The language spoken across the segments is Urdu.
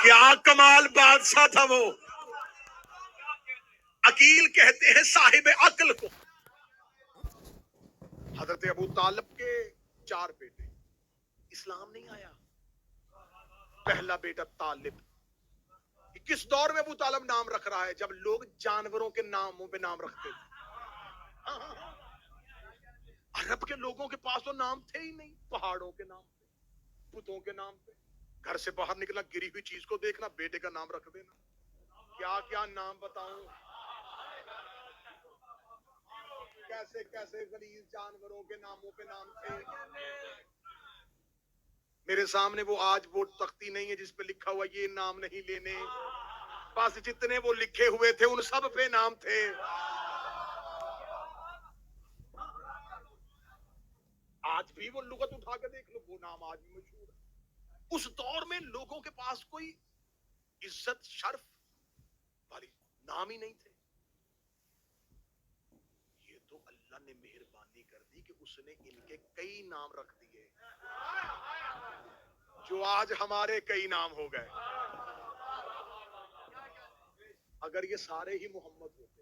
کیا کمال بادشاہ تھا وہ. عقیل کہتے ہیں صاحب عقل کو. حضرت ابو طالب کے 4 بیٹے. اسلام نہیں آیا. پہلا بیٹا طالب. کس دور میں ابو طالب نام رکھ رہا ہے؟ جب لوگ جانوروں کے ناموں پہ نام رکھتے تھے. عرب کے لوگوں کے پاس تو نام تھے ہی نہیں. پہاڑوں کے نام پہ، بتوں کے نام پہ. گھر سے باہر نکلا گری ہوئی چیز کو دیکھنا، بیٹے کا نام رکھ دینا. کیا کیا نام بتاؤں، کیسے کیسے غلیظ جانوروں کے ناموں پہ نام تھے. میرے سامنے وہ آج وہ تختی نہیں ہے جس پہ لکھا ہوا یہ نام نہیں لینے. بس جتنے وہ لکھے ہوئے تھے ان سب پہ نام تھے. آج بھی وہ لغت اٹھا کے دیکھ لو، وہ نام آج بھی مشہور ہے. اس دور میں لوگوں کے پاس کوئی عزت شرف والی نام ہی نہیں تھے. یہ تو اللہ نے مہربانی کر دی کہ اس نے ان کے کئی نام رکھ دیے جو آج ہمارے کئی نام ہو گئے. اگر یہ سارے ہی محمد ہوتے،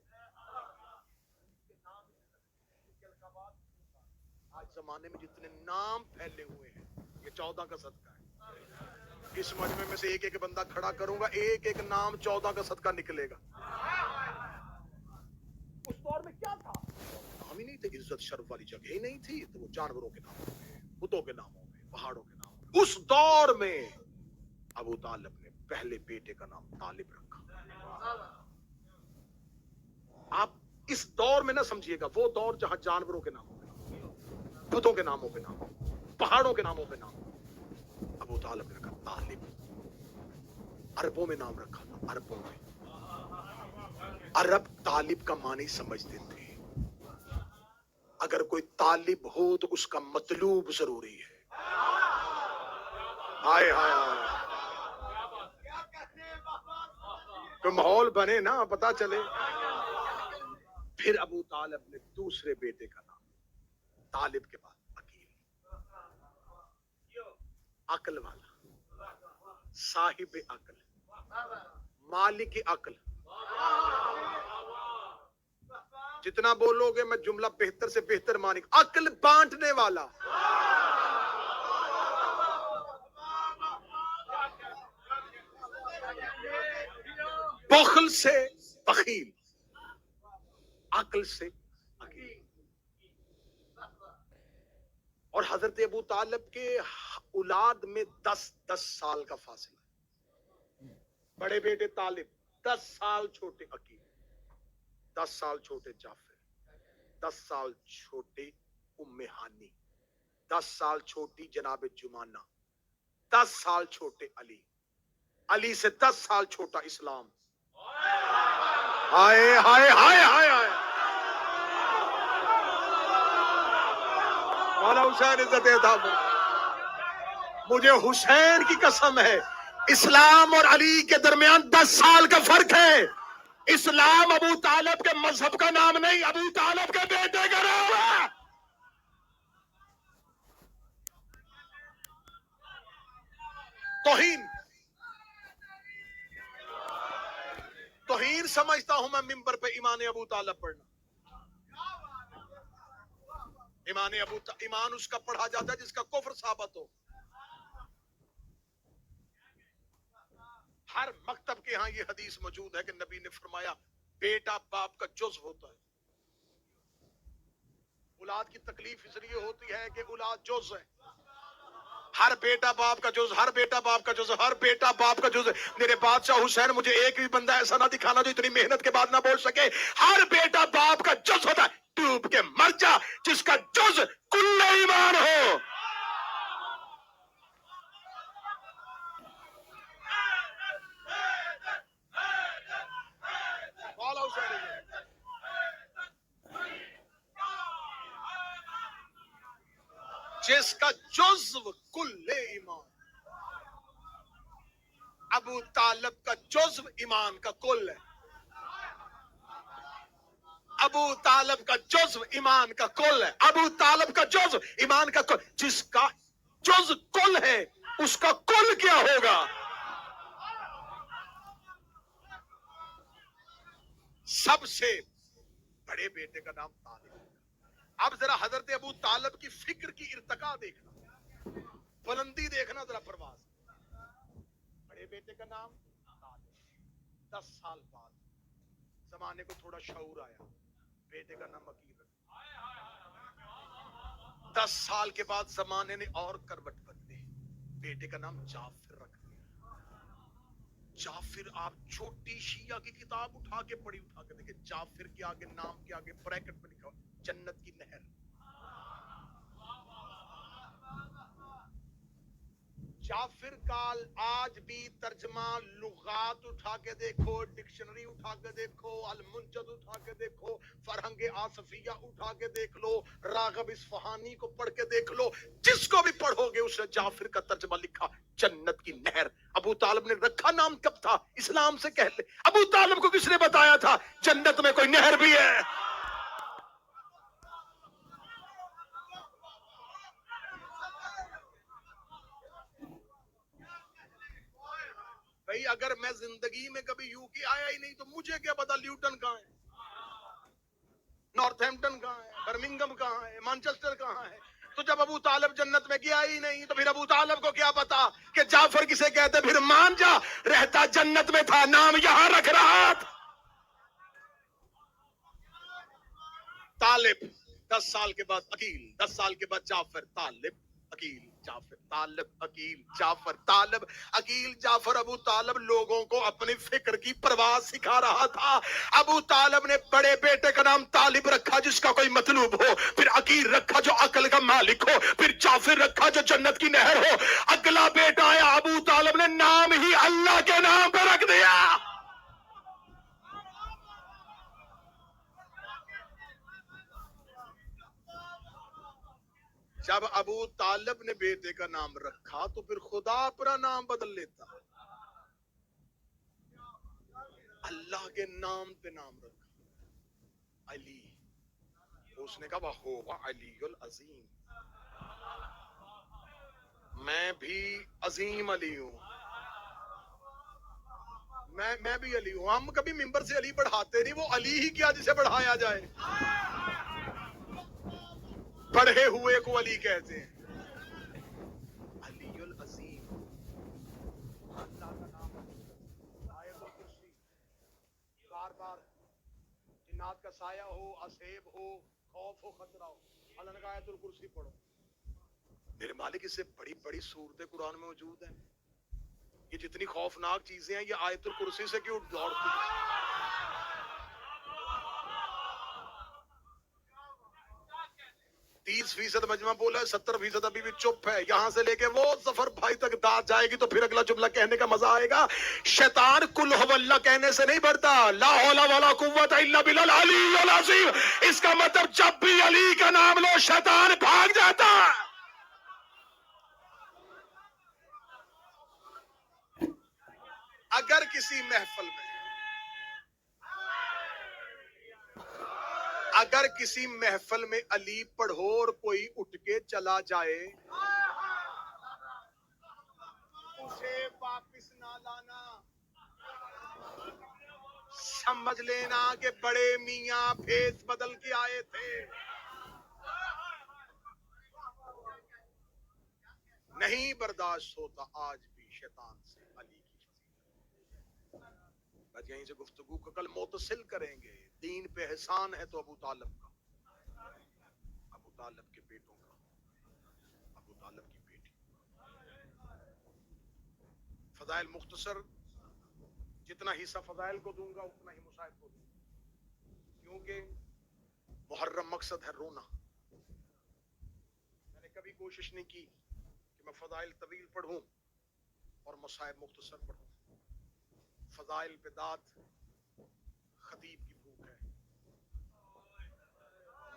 آج زمانے میں جتنے نام پھیلے ہوئے ہیں یہ 14 کا صدقہ ہے. اس مجمع میں سے ایک ایک بندہ کھڑا کروں گا، ایک ایک نام 14 کا صدقہ نکلے گا. اس دور میں کیا تھا؟ نام ہی نہیں تھے، عزت شرف والی جگہ ہی نہیں تھی. تو وہ جانوروں کے نام ہو گئے، بتوں کے نام ہو گئے، پہاڑوں کے نام ہو گئے. اس دور میں ابو طالب نے پہلے بیٹے کا نام طالب رکھا. آپ اس دور میں نہ سمجھیے گا، وہ دور جہاں جانوروں کے ناموں پہ نام، بتوں کے ناموں پہ نام، پہاڑوں کے ناموں پہ نام. ابو طالب نے رکھا طالب. عربوں میں نام رکھا تھا، عربوں میں. عرب طالب کا معنی سمجھتے تھے. اگر کوئی طالب ہو تو اس کا مطلوب ضروری ہے. ہائے ہائے ہائے، تو ماحول بنے نا، پتا چلے. پھر ابو طالب نے دوسرے بیٹے کا نام طالب کے بعد عقیل. عقل والا، صاحب عقل، مالک عقل. جتنا بولو گے میں جملہ بہتر سے بہتر مانی. عقل بانٹنے والا. بخل سے بخیل، عقل سے عقیل. اور حضرت ابو طالب کے اولاد میں 10 سال کا فاصلہ ہے. بڑے بیٹے طالب 10 سال چھوٹے عقیل، 10 سال چھوٹے جعفر، 10 سال چھوٹے ام ہانی، 10 سال چھوٹی جناب جمانہ، 10 سال چھوٹے علی، علی سے 10 سال چھوٹا اسلام. ہائے ہائے ہائے ہائے ہائے. مولا حسین عزت تھا. مجھے حسین کی قسم ہے، اسلام اور علی کے درمیان 10 سال کا فرق ہے. اسلام ابو طالب کے مذہب کا نام نہیں، ابو طالب کے بیٹے کا نام ہے. توہین سمجھتا ہوں میں ممبر پہ ایمان ابو طالب پڑھنا. ایمان اس کا پڑھا جاتا ہے جس کا کفر ثابت ہو. ہر مکتب کے ہاں یہ حدیث موجود ہے کہ نبی نے فرمایا بیٹا باپ کا جزو ہوتا ہے. اولاد کی تکلیف اس لیے ہوتی ہے کہ اولاد جز ہے. ہر بیٹا باپ کا جز، ہر بیٹا باپ کا جز، ہر بیٹا باپ کا جز. میرے بادشاہ حسین مجھے ایک بھی بندہ ایسا نہ دکھانا جو اتنی محنت کے بعد نہ بول سکے ہر بیٹا باپ کا جز ہوتا ہے. ڈوب کے مر جا جس کا جز کل ایمان ہو. جس کا جزو کل ایمان. ابو طالب کا جزو ایمان کا کل ہے. ابو طالب کا جزو ایمان کا کل ہے. ابو طالب کا جزو ایمان کا کل. جس کا جز کل ہے اس کا کل کیا ہوگا؟ سب سے بڑے بیٹے کا نام طالب. اب ذرا حضرت ابو طالب کی فکر کی ارتقا دیکھنا, بلندی دیکھنا ذرا پرواز. بڑے بیٹے کا نام طالب. 10 سال بعد زمانے کو تھوڑا شعور آیا, بیٹے کا نام عقیل رکھا. 10 سال کے بعد زمانے نے اور کروٹ بدلی, بیٹے کا نام جعفر رکھ دیا. جعفر, آپ چھوٹی شیعہ کی کتاب اٹھا کے پڑھی, اٹھا کے دیکھیں, جعفر کے آگے نام کے آگے بریکٹ میں لکھا جنت کی نہر. جعفر کال آج بھی ترجمہ لغات اٹھا کے دیکھو, ڈکشنری اٹھا کے دیکھو, المنجد اٹھا کے دیکھو, فرہنگ آصفیہ اٹھا کے دیکھ لو, راغب اصفہانی کو پڑھ کے دیکھ لو, جس کو بھی پڑھو گے اس نے جعفر کا ترجمہ لکھا جنت کی نہر. ابو طالب نے رکھا نام کب تھا؟ اسلام سے کہہ لے. ابو طالب کو کس نے بتایا تھا جنت میں کوئی نہر بھی ہے؟ بھئی اگر میں زندگی میں کبھی یو کے آیا ہی نہیں تو مجھے کیا پتا لیوٹن کہاں ہے, نارتھ ہیمپٹن کہاں ہے, برمنگم کہاں ہے, مانچسٹر کہاں ہے. تو جب ابو طالب جنت میں گیا ہی نہیں تو پھر ابو طالب کو کیا پتا کہ جعفر کسے کہتے؟ پھر مان جا, رہتا جنت میں تھا, نام یہاں رکھ رہا تھا. طالب 10 سال کے بعد عقیل, 10 سال کے بعد جعفر, طالب عقیل جعفر, طالب عقیل جعفر, طالب عقیل جعفر. ابو طالب لوگوں کو اپنی فکر کی پرواز سکھا رہا تھا. ابو طالب نے بڑے بیٹے کا نام طالب رکھا جس کا کوئی مطلوب ہو, پھر عقیل رکھا جو عقل کا مالک ہو, پھر جعفر رکھا جو جنت کی نہر ہو. اگلا بیٹا آیا, ابو طالب نے نام ہی اللہ کے نام پہ رکھ دیا. جب ابو طالب نے بیٹے کا نام رکھا تو پھر خدا اپنا نام بدل لیتا. اللہ کے نام پہ نام رکھا علی. اس نے کہا وہ علی العظیم, میں بھی عظیم علی ہوں, میں بھی علی ہوں. ہم کبھی ممبر سے علی بڑھاتے نہیں, وہ علی ہی کیا جسے بڑھایا جائے. پڑھے ہوئے کو علی کہتے ہیں. علی العظیم اللہ کا نام. آیت الکرسی بار بار, جنات کا سایہ ہو, اسیب ہو, خوف ہو, خطرہ ہو, اللہ نے کہا آیت الکرسی پڑھو. میرے مالک اس سے بڑی بڑی صورتیں قرآن میں موجود ہیں. یہ جتنی خوفناک چیزیں ہیں یہ آیت الکرسی سے کیوں دوڑتی ہیں؟ 30% مجمع بولا ہے, 70% ابھی بھی چپ ہے. یہاں سے لے کے وہ ظفر بھائی تک داد جائے گی تو پھر اگلا جملہ کہنے کا مزہ آئے گا. شیطان کل ہو اللہ کہنے سے نہیں بڑھتا, لا حول ولا قوت الا باللہ العلی العظیم. اس کا مطلب جب بھی علی کا نام لو شیطان بھاگ جاتا. اگر کسی محفل میں, اگر کسی محفل میں علی پڑھو اور کوئی اٹھ کے چلا جائے, اسے واپس نہ لانا, سمجھ لینا کہ بڑے میاں بھیس بدل کے آئے تھے. نہیں برداشت ہوتا آج بھی شیطان سے علی کی فضیلت. بس یہیں سے گفتگو کو کل متصل کریں گے. دین پہ احسان ہے تو ابو طالب کا, ابو طالب کے بیٹوں کا, ابو طالب کی بیٹی. فضائل مختصر, جتنا حصہ فضائل کو دوں گا اتنا ہی مصائب کو دوں گا, کیونکہ محرم مقصد ہے رونا. میں نے کبھی کوشش نہیں کی کہ میں فضائل طویل پڑھوں اور مصائب مختصر پڑھوں. فضائل پہ داد خطیب کی بھوک ہے,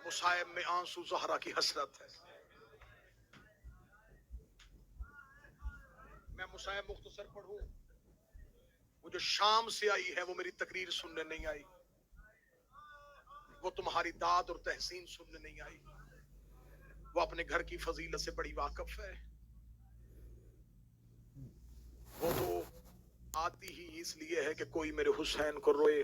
مصائب میں آنسو زہرا کی حسرت ہے. میں مصائب مختصر پڑھوں, وہ جو شام سے آئی ہے وہ میری تقریر سننے نہیں آئی, وہ تمہاری داد اور تحسین سننے نہیں آئی, وہ اپنے گھر کی فضیلت سے بڑی واقف ہے. وہ تو آتی ہی اس لیے ہے کہ کوئی میرے حسین کو روئے.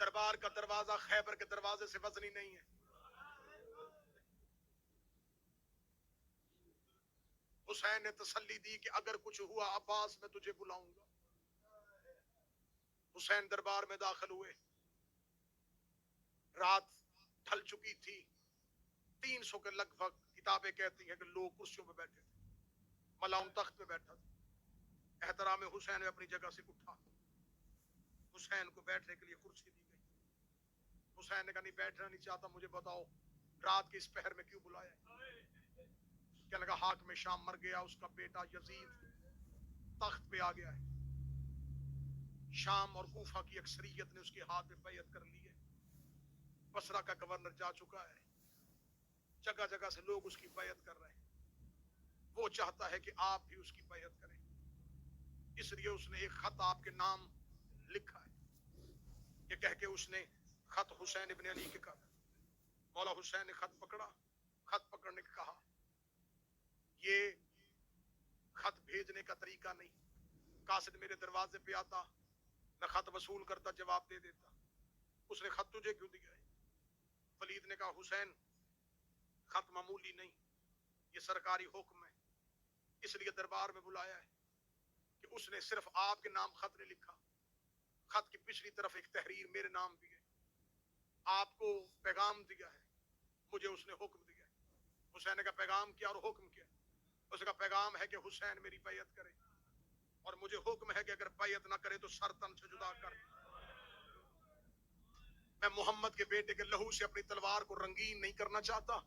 دربار کا دروازہ خیبر کے دروازے سے وزنی نہیں ہے. حسین نے تسلی دی کہ اگر کچھ ہوا عباس میں تجھے بلاؤں گا. حسین دربار میں داخل ہوئے. رات ڈھل چکی تھی. 300 کے لگ بھگ کتابیں کہتی ہیں کہ لوگ کرسیوں پہ بیٹھے تھے. ملاؤن تخت پہ بیٹھا تھا. احترام حسین میں اپنی جگہ سے اٹھا. حسین کو بیٹھنے کے لیے کرسی دی گئی. حسین نے کہا نہیں بیٹھنا نہیں چاہتا, مجھے بتاؤ رات کے اس پہر میں کیوں بلایا. کہنے لگا حاکم شام مر گیا, اس کا بیٹا یزید تخت پہ آ گیا ہے. شام اور کوفہ کی اکثریت نے اس کے ہاتھ میں بیعت کر لی ہے. بصرہ کا گورنر جا چکا ہے. جگہ جگہ سے لوگ اس کی بیعت کر رہے ہیں. وہ چاہتا ہے کہ آپ بھی اس کی بیعت کریں. اس لیے اس نے ایک خط آپ کے نام لکھا ہے. یہ کہہ کے اس نے خط حسین ابن علی کے کہا. مولا حسین نے خط پکڑا. خط پکڑنے کے کہا یہ خط بھیجنے کا طریقہ نہیں. قاصد میرے دروازے پہ آتا, میں خط وصول کرتا, جواب دے دیتا. اس نے خط تجھے کیوں دیا ہے؟ ولید نے کہا حسین خط معمولی نہیں, یہ سرکاری حکم ہے, اس لیے دربار میں بلایا ہے کہ اس نے صرف آپ کے نام خط نہیں لکھا. خط کی پچھلی طرف ایک تحریر میرے نام بھی ہے. آپ کو پیغام دیا ہے, مجھے اس نے حکم دیا ہے. حسین نے کہا پیغام کیا اور حکم کیا؟ اس کا پیغام ہے کہ حسین میری بیعت کرے, اور مجھے حکم ہے کہ اگر بیعت نہ کرے تو سر تن سے جدا کر. میں محمد کے بیٹے کے لہو سے اپنی تلوار کو رنگین نہیں کرنا چاہتا.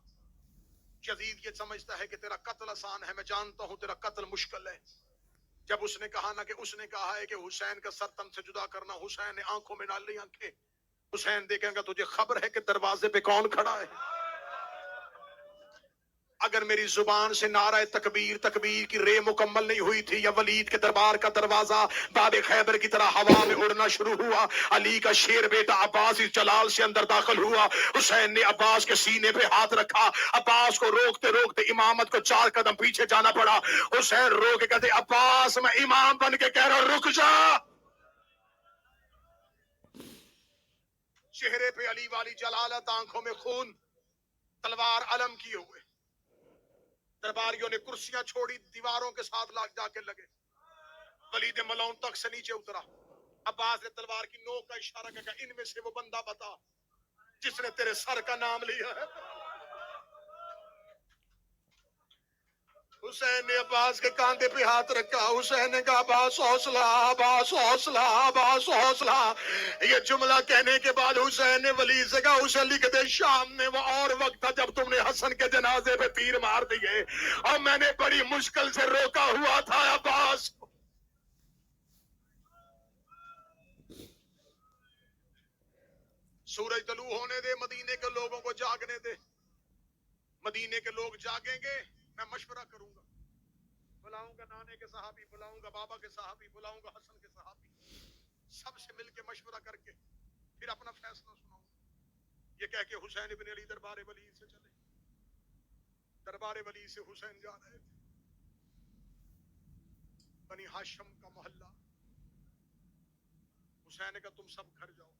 یزید یہ سمجھتا ہے کہ تیرا قتل آسان ہے, میں جانتا ہوں تیرا قتل مشکل ہے. جب اس نے کہا نا کہ اس نے کہا ہے کہ حسین کا سر تن سے جدا کرنا, حسین نے آنکھوں میں ڈال لی آنکھیں. حسین دیکھیں گا تجھے خبر ہے کہ دروازے پہ کون کھڑا ہے؟ اگر میری زبان سے نعرہ تکبیر تکبیر کی رے مکمل نہیں ہوئی تھی, یا ولید کے دربار کا دروازہ باب خیبر کی طرح ہوا میں اڑنا شروع ہوا. علی کا شیر بیٹا عباس اس جلال سے اندر داخل ہوا. حسین نے عباس کے سینے پہ ہاتھ رکھا. عباس کو روکتے روکتے امامت کو 4 قدم پیچھے جانا پڑا. حسین رو کے کہتے عباس میں امام بن کے کہہ رہا ہوں رک جا. چہرے پہ علی والی جلالت, آنکھوں میں خون, تلوار علم کیے ہوئے. درباریوں نے کرسیاں چھوڑی, دیواروں کے ساتھ جا کے لگے. ولید ملعون تک سے نیچے اترا. عباس نے تلوار کی نوک کا اشارہ کیا کہ ان میں سے وہ بندہ بتا جس نے تیرے سر کا نام لیا ہے. حسین نے عباس کے کاندھے پہ ہاتھ رکھا. حسین نے کہا عباس حوصلہ, عباس حوصلہ, عباس حوصلہ. یہ جملہ کہنے کے بعد حسین نے ولید سے کہا اسے لکھ دے شام میں وہ اور وقت تھا جب تم نے حسن کے جنازے پہ تیر مار دیے, اور میں نے بڑی مشکل سے روکا ہوا تھا عباس. سورج طلوع ہونے دے, مدینے کے لوگوں کو جاگنے دے. مدینے کے لوگ جاگیں گے, میں مشورہ کروں گا. بلاؤں گا نانے کے صحابی, بلاؤں گا بابا کے صحابی, بلاؤں گا حسن کے صحابی. سب سے مل کے مشورہ کر کے پھر اپنا فیصلہ سناؤں. یہ کہہ کے حسین ابن علی دربار ولید سے چلے. دربار ولید سے حسین جا رہے تھے. بنی ہاشم کا محلہ. حسین نے کہا تم سب گھر جاؤ.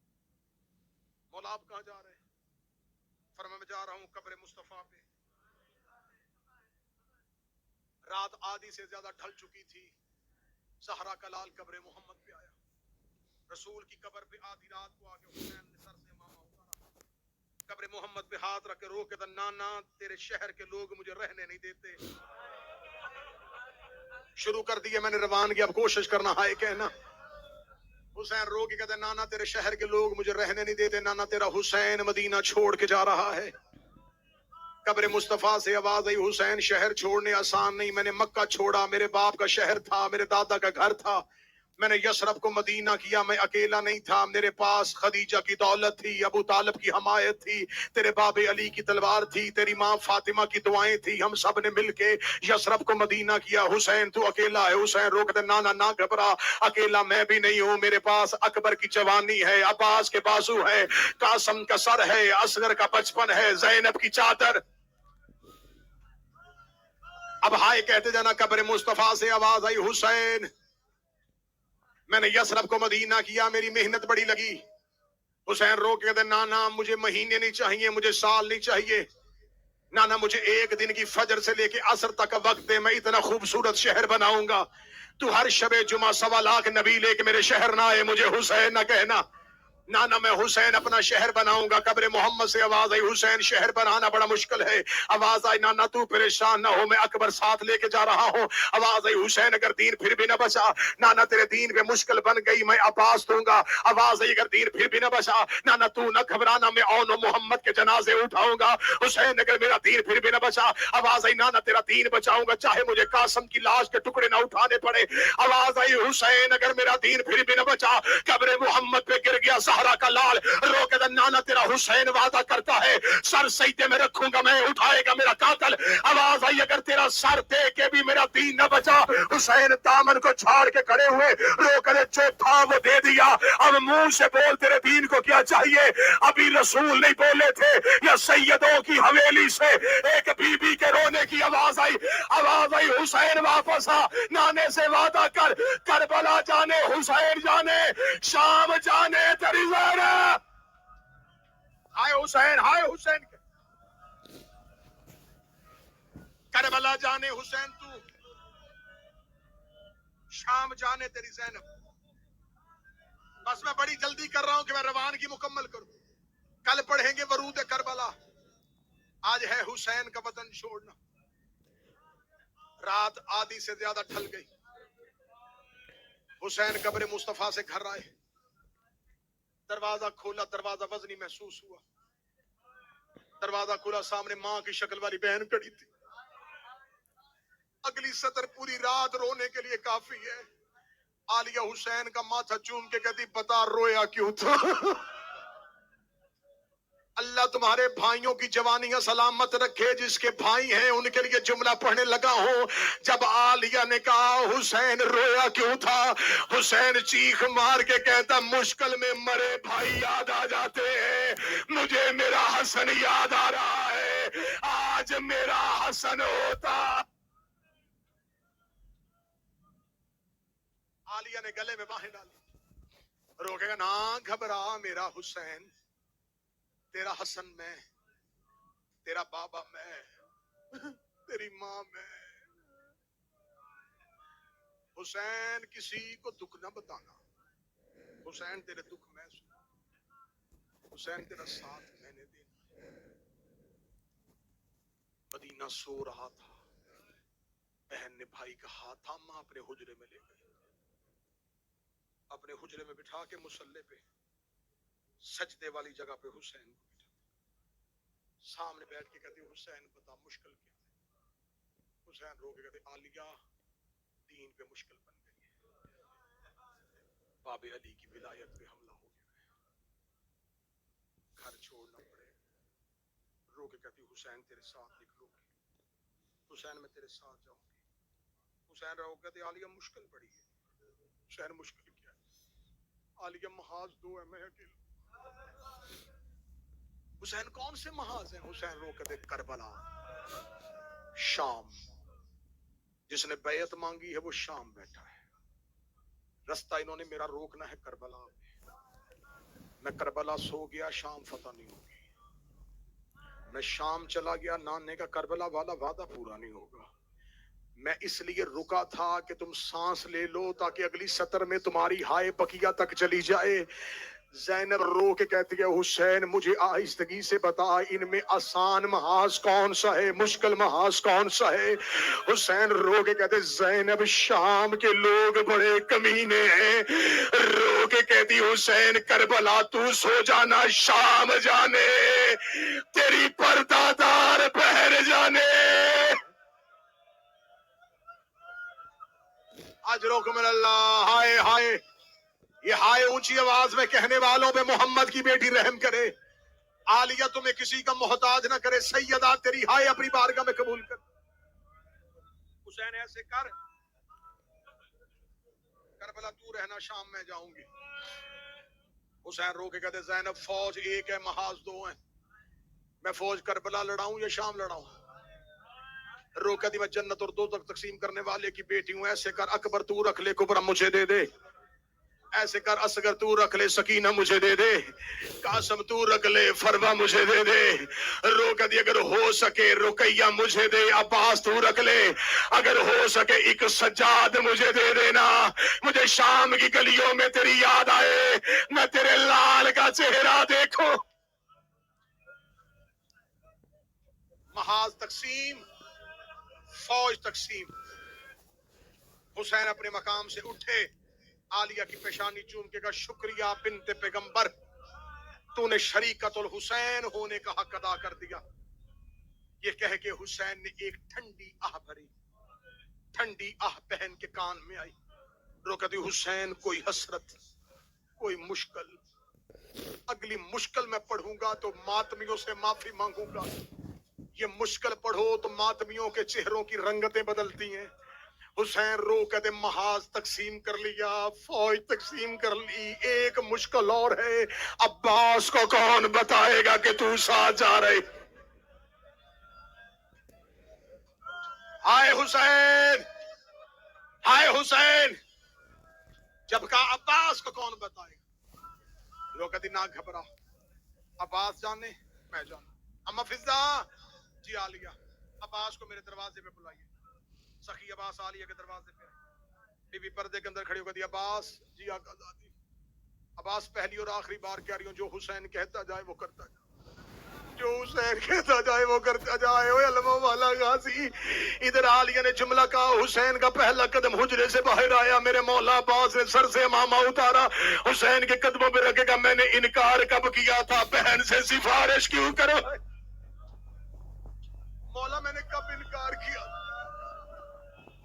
مولا آپ کہاں جا رہے ہیں؟ فرمایا میں جا رہا ہوں قبر مصطفیٰ پہ. رات آدھی سے زیادہ ڈھل چکی تھی. زہرا کا لال قبر محمد پہ آیا. رسول کی قبر پہ آدھی رات کو آگے حسین نے سر سے ماما اتارا. قبر محمد پہ ہاتھ رکھ کے رو کے نانا تیرے شہر کے لوگ مجھے رہنے نہیں دیتے. شروع کر دیا میں نے روانگی, اب کوشش کرنا ہے کہنا. حسین رو کے کہتے نانا تیرے شہر کے لوگ مجھے رہنے نہیں دیتے. نانا تیرا حسین مدینہ چھوڑ کے جا رہا ہے. قبر مصطفیٰ سے آواز آئی حسین شہر چھوڑنے آسان نہیں. میں نے مکہ چھوڑا, میرے باپ کا شہر تھا, میرے دادا کا گھر تھا. میں نے یثرب کو مدینہ کیا, میں اکیلا نہیں تھا. میرے پاس خدیجہ کی دولت تھی, ابو طالب کی حمایت تھی, تیرے باب علی کی تلوار تھی, تیری ماں فاطمہ کی دعائیں تھی. ہم سب نے مل کے یثرب کو مدینہ کیا. حسین تو اکیلا ہے. حسین روک دے نانا نہ گھبرا, اکیلا میں بھی نہیں ہوں. میرے پاس اکبر کی جوانی ہے, عباس کے بازو ہے, قاسم کا سر ہے, اصغر کا بچپن ہے, زینب کی چادر. اب ہائے کہتے جانا. قبر مصطفیٰ سے آواز آئی حسین میں نے یثرب کو مدینہ کیا, میری محنت بڑی لگی. حسین رو کے کہتے نانا مجھے مہینے نہیں چاہیے، مجھے سال نہیں چاہیے، نانا مجھے ایک دن کی فجر سے لے کے عصر تک کا وقت دے، میں اتنا خوبصورت شہر بناؤں گا، تو ہر شب جمعہ 1.25 نبی لے کے میرے شہر نہ آئے، مجھے حسین نہ کہنا، نانا میں حسین اپنا شہر بناؤں گا۔ قبر محمد سے آواز آئی حسین شہر بنانا بڑا مشکل ہے، آواز آئی نانا تو پریشان نہ ہو، میں اکبر ساتھ لے کے جا رہا ہوں، آواز آئی حسین اگر دین پھر بھی نہ بچا، نانا تیرے دین پہ مشکل بن گئی میں عباس دوں گا، آواز آئی اگر دین پھر بھی نہ بچا، نانا تو نہ گھبرانا میں اون و محمد کے جنازے اٹھاؤں گا، حسین اگر میرا دین پھر بھی نہ بچا، آواز آئی نانا تیرا دین بچاؤں گا چاہے مجھے قاسم کی لاش کے ٹکڑے نہ اٹھانے پڑے، آواز آئی حسین اگر میرا دین پھر بھی نہ بچا، قبر محمد پہ گر گیا زہرا کا لال، رو کے نانا تیرا حسین وعدہ کرتا ہے سر سجدے میں رکھوں گا میں، اٹھائے گا میرا قاتل، آواز آئی اگر تیرا سر دے کے بھی میرا دین نہ بچا، حسین دامن کو چھاڑ کے کھڑے ہوئے، رو کر جو تھا وہ دے دیا، اب منہ سے بول تیرے دین کو کیا چاہیے، ابھی رسول نہیں بولے تھے یا سیدوں کی حویلی سے ایک بی بی کے رونے کی آواز آئی، حسین واپس آ، نانے سے وعدہ کر، کربلا جانے حسین جانے، شام جانے تیری زہرا، ہائے حسین ہائے حسین، کربلا جانے حسین تو، شام جانے تیری زینب۔ بس میں بڑی جلدی کر رہا ہوں کہ میں روانگی مکمل کروں، کل پڑھیں گے ورود کربلا، آج ہے حسین کا وطن چھوڑنا۔ رات آدھی سے زیادہ ڈھل گئی، حسین قبر مصطفیٰ سے گھر آئے، دروازہ کھولا، دروازہ وزنی محسوس ہوا، دروازہ کھولا، سامنے ماں کی شکل والی بہن کھڑی تھی، اگلی سطر پوری رات رونے کے لیے کافی ہے، عالیہ حسین کا ماتھا چوم کے کہتی بتا رویا کیوں تھا؟ اللہ تمہارے بھائیوں کی جوانیاں سلامت رکھے، جس کے بھائی ہیں ان کے لیے جملہ پڑھنے لگا ہوں، جب عالیہ نے کہا حسین رویا کیوں تھا، حسین چیخ مار کے کہتا مشکل میں مرے بھائی یاد آ جاتے ہیں، مجھے میرا حسن یاد آ رہا ہے، آج میرا حسن ہوتا۔ عالیہ نے گلے میں باہیں ڈالی، رو کے نہ گھبرا میرا حسین، تیرا حسن میں، تیرا بابا میں، تیری ماں میں، حسین کسی کو دکھ نہ بتانا، حسین تیرے دکھ میں سنا، حسین تیرا ساتھ میں نے دینا۔ مدینہ سو رہا تھا، بہن نے بھائی کا ہاتھ تھاما، اپنے حجرے میں لے گئی، اپنے حجرے میں بٹھا کے مصلی پہ سجدے والی جگہ پہ حسین کو بٹھا، سامنے بیٹھ کے کہتے حسین بتا مشکل کیا ہے؟ حسین رو کے کہتے عالیہ دین پہ مشکل بن گئی ہے، باب علی کی ولایت پہ حملہ ہو گیا ہے، گھر چھوڑنا پڑے، رو کے کہتی حسین تیرے ساتھ نکلوں گی، حسین میں تیرے ساتھ جاؤں گی، حسین رو کہتے عالیہ مشکل پڑی ہے، حسین مشکل کیا ہے؟ عالیہ محاذ دو ہے میں اکیلا، حسین کون سے محاذ ہیں؟ حسین رو کہتے کربلا، شام، جس نے بیعت مانگی ہے وہ شام بیٹھا ہے، رستہ انہوں نے میرا روکنا ہے کربلا میں کربلا سو گیا شام فتح نہیں ہوگی، میں شام چلا گیا نانے کا کربلا والا وعدہ پورا نہیں ہوگا، میں اس لیے رکا تھا کہ تم سانس لے لو تاکہ اگلی سطر میں تمہاری ہائے بقیہ تک چلی جائے۔ زینب رو کے کہتی ہے حسین مجھے آہستگی سے بتا ان میں آسان محاذ کون سا ہے، مشکل محاذ کون سا ہے؟ حسین رو کے کہتے زینب شام کے لوگ بڑے کمینے ہیں، رو کے کہتی حسین کربلا تو سو جانا شام جانے تیری پردہ دار پہر جانے۔ اجرکم اللہ، ہائے ہائے، یہ ہائے اونچی آواز میں کہنے والوں پہ محمد کی بیٹی رحم کرے، عالیہ تمہیں کسی کا محتاج نہ کرے، سیدہ تیری ہائے اپنی بارگاہ میں قبول کر۔ حسین ایسے کر، کربلا تو رہنا شام میں جاؤں گی۔ حسین رو کے کہتے زینب فوج ایک ہے محاذ دو ہیں، میں فوج کربلا لڑاؤں یا شام لڑاؤں؟ رو کہتی میں جنت اور دوزخ تقسیم کرنے والے کی بیٹی ہوں، ایسے کر اکبر تو رکھ لے، کبرا مجھے دے دے، ایسے کر اصغر تو رکھ لے، سکینہ مجھے دے دے، قاسم تو رکھ لے، فروا مجھے دے دے، روک دی اگر ہو سکے رقیہ مجھے دے، عباس تو رکھ لے، اگر ہو سکے ایک سجاد مجھے دے دینا، مجھے شام کی گلیوں میں تیری یاد آئے، میں تیرے لال کا چہرہ دیکھوں۔ محاذ تقسیم، فوج تقسیم، حسین اپنے مقام سے اٹھے، عالیہ کی پیشانی چوم کے کہا شکریہ بنت پیغمبر، تو نے شریکت الحسین ہونے کا حق ادا کر دیا۔ یہ کہہ کے حسین نے ایک ٹھنڈی آہ بھری، ٹھنڈی آہ بہن کے کان میں آئی، روکتی حسین کوئی حسرت، کوئی مشکل، اگلی مشکل میں پڑھوں گا تو ماتمیوں سے معافی مانگوں گا، یہ مشکل پڑھو تو ماتمیوں کے چہروں کی رنگتیں بدلتی ہیں۔ حسین رو کہتے محاذ تقسیم کر لیا، فوج تقسیم کر لی، ایک مشکل اور ہے، عباس کو کون بتائے گا کہ تو ساتھ جا رہے؟ ہائے حسین، ہائے حسین، جب کہا عباس کو کون بتائے گا؟ لوگ کہتے نہ گھبرا، عباس جانے میں جانا۔ اما فضا، جی عالیہ، عباس کو میرے دروازے پہ بلائیے۔ سخی عباس عالیہ کے دروازے پہ، بی بی پردے کے اندر کھڑی ہو گئی، عباس، جی آقا زادی۔ عباس پہلی اور آخری بار کہہ رہی ہوں، جو حسین کہتا جائے وہ کرتا جائے، جو حسین کہتا جائے وہ کرتا جائے۔ اوے علموں والا غازی، ادھر عالیہ نے جملہ کہا، حسین کا پہلا قدم حجرے سے باہر آیا، میرے مولا عباس نے سر سے امامہ اتارا، حسین کے قدموں پہ رکھے گا، میں نے انکار کب کیا تھا، بہن سے سفارش کیوں کرو؟ مولا میں نے کب انکار کیا،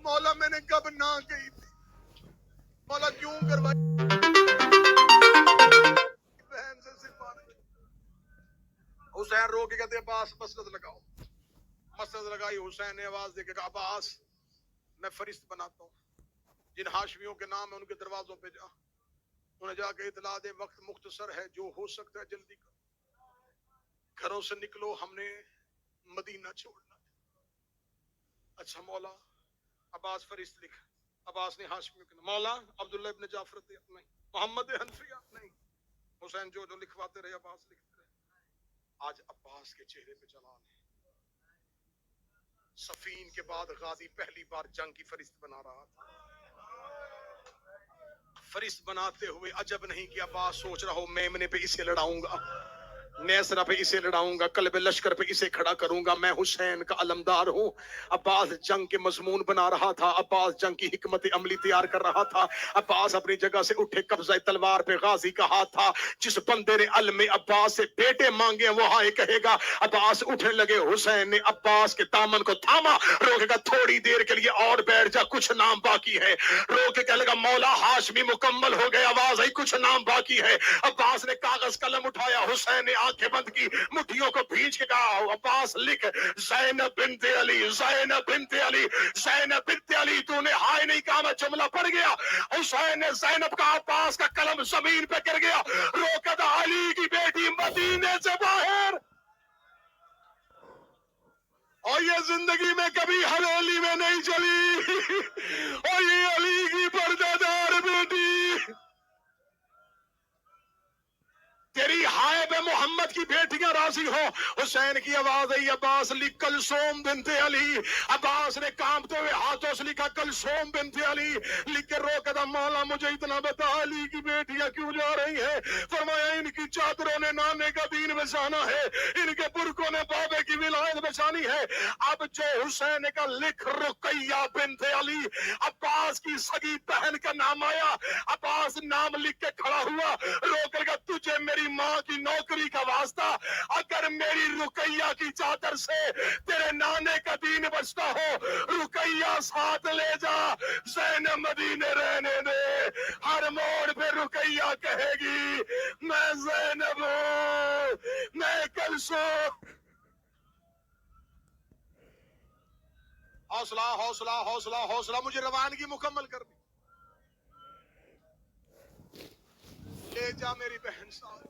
مولا میں نے کب نہ کہی تھی، مولا کیوں کروائی بہن سے سفارش؟ حسین رو کے کہتے عباس مسند لگاؤ، مسند لگائی، حسین نے آواز دے کے کہا عباس میں فرشت بناتا ہوں، جن ہاشمیوں کے نام ہے ان کے دروازوں پہ جا، انہیں جا کے اطلاع دے وقت مختصر ہے، جو ہو سکتا ہے جلدی کرو، گھروں سے نکلو، ہم نے مدینہ چھوڑنا ہے۔ اچھا مولا، عباس فرشت لکھ، عباس نے ہاشمیوں کے نام، مولا عبداللہ ابن جعفر نہیں، محمد حنفیہ نہیں، حسین جو لکھواتے رہے عباس لکھتے رہے۔ آج عباس کے چہرے پہ جلال ہے، صفین کے بعد غازی پہلی بار جنگ کی فرشت بنا رہا تھا، فرشت بناتے ہوئے عجب نہیں کہ عباس سوچ رہا ہو میمنے پہ اسے لڑاؤں گا، نیسرا پہ اسے لڑاؤں گا، قلب لشکر پہ اسے کھڑا کروں گا، میں حسین کا علمدار ہوں۔ عباس جنگ کے مضمون بنا رہا تھا، عباس جنگ کی حکمت عملی تیار کر رہا تھا، عباس اپنی جگہ سے اٹھے، قبضہ تلوار پہ غازی کا ہاتھ تھا، جس بندے نے علم عباس سے بیٹے مانگے وہاں یہ کہے گا، عباس اٹھنے لگے، حسین نے عباس کے دامن کو تھاما، روکے گا تھوڑی دیر کے لیے اور بیٹھ جا، کچھ نام باقی ہے، روکے کہنے لگا مولا ہاشمی مکمل ہو گئے، آواز آئی کچھ نام باقی ہے، عباس نے کاغذ قلم اٹھایا، حسین نے آنکھیں بند کی، مٹھیوں کو بھینچ کے کہا عباس لکھ زینب بنت علی، زینب بنت علی، زینب بنت علی، تو نے ہائے نہیں کہا، میں جملہ پڑھ گیا، حسین نے زینب کا، عباس کا قلم زمین پہ گر گیا، روکت علی کی بیٹی مدینے سے باہر، اور یہ زندگی میں کبھی حویلی میں نہیں چلی، اور یہ علی کی پردہ دار بیٹی، تیری ہائے بے محمد کی بیٹیاں راضی ہو، حسین کی آواز آئی، عباس لکھ کلثوم بنت علی، عباس نے کانپتے ہوئے ہاتھوں سے لکھا کلثوم بنت علی، لکھ کے رو کہا مولا مجھے اتنا بتا علی کی بیٹیاں کیوں جا رہی ہیں؟ فرمایا ان کی چادروں نے نانے کا دین بچانا ہے، ان کے برقوں نے بابے کی ولایت بچانی ہے۔ اب جو حسین کا لکھ رقیہ بنت علی، عباس کی سگی بہن کا نام آیا، عباس نام لکھ کے کھڑا ہوا، رو کر کہا تجھے میری ماں کی نوکری کا واسطہ، اگر میری رقیہ کی چادر سے تیرے نانے کا دین بچتا ہو، رقیہ ساتھ لے جا، زینب مدینے رہنے دے، ہر موڑ پہ رقیہ کہے گی میں زینب ہوں، میں کلثوم۔ حوصلہ حوصلہ حوصلہ حوصلہ، مجھے روانگی مکمل کرنی، لے جا میری بہن ساتھ۔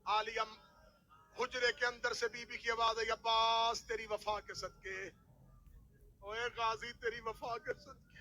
عالیہ حجرے کے اندر سے بی بی کی آواز آئی، عباس تیری وفا کے صدقے، اوے غازی تیری وفا کے صدقے،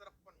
53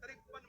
53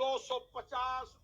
250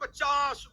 50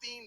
3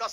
10